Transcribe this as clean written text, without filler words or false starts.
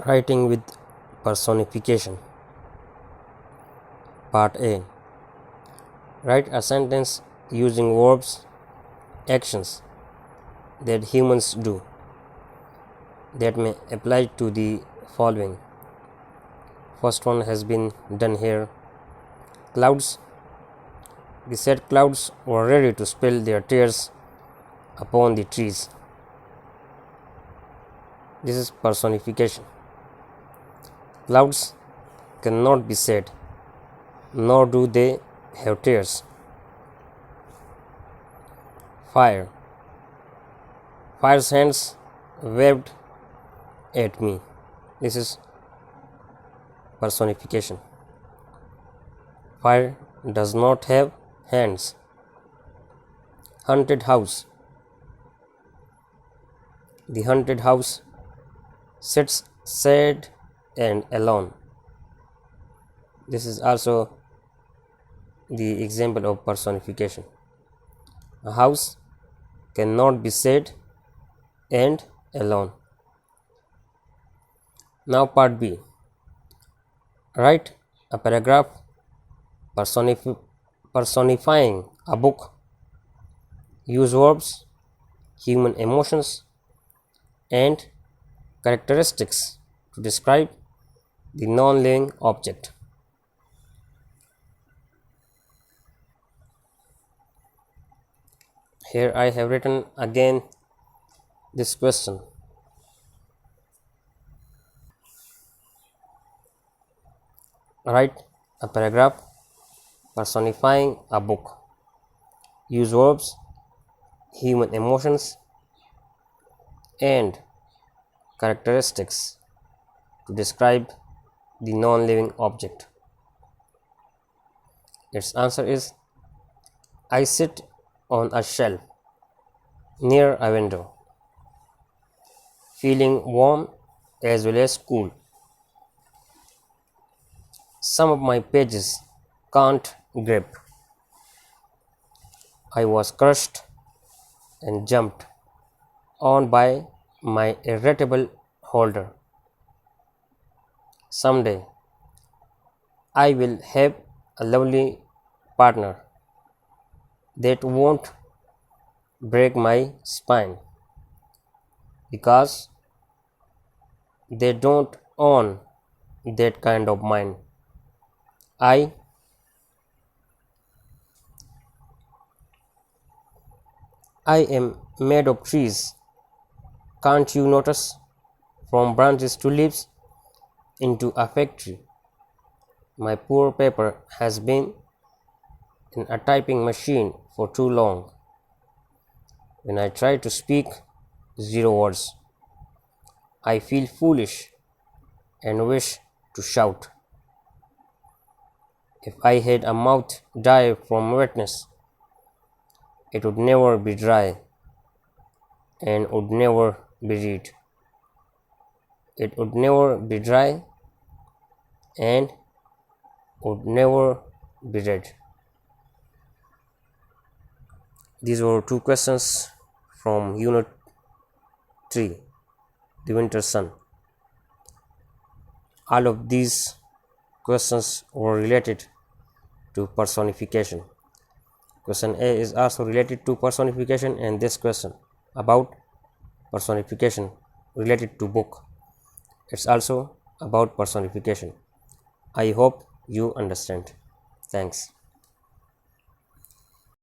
Writing with personification. Part A. Write a sentence using verbs, actions that humans do that may apply to the following. First one has been done here. Clouds. The said clouds were ready to spill their tears upon the trees. This is personification. Clouds cannot be sad, nor do they have tears. Fire. Fire's hands waved at me. This is personification. Fire does not have hands. Haunted house. The haunted house sits sad and alone. This is also the example of personification. A house cannot be sad and alone. Now part B. Write a paragraph personifying a book. Use verbs, human emotions, and characteristics to describe the non-living object. Here I have written again this question. Write a paragraph personifying a book. Use verbs, human emotions, and characteristics to describe the non-living object. Its answer is: I sit on a shelf near a window, feeling warm as well as cool. Some of my pages can't grip. I was crushed and jumped on by my irritable holder. Someday I will have a lovely partner that won't break my spine because they don't own that kind of mind. I am made of trees. Can't you notice? From branches to leaves into a factory. My poor paper has been in a typing machine for too long. When I try to speak 0 words, I feel foolish and wish to shout. If I had a mouth dry from wetness, it would never be dry and would never be read. It would never be dry and would never be read. These were 2 questions from Unit 3, The Winter Sun. All of these questions were related to personification. Question A is also related to personification, and this question about personification related to book. It's also about personification. I hope you understand. Thanks.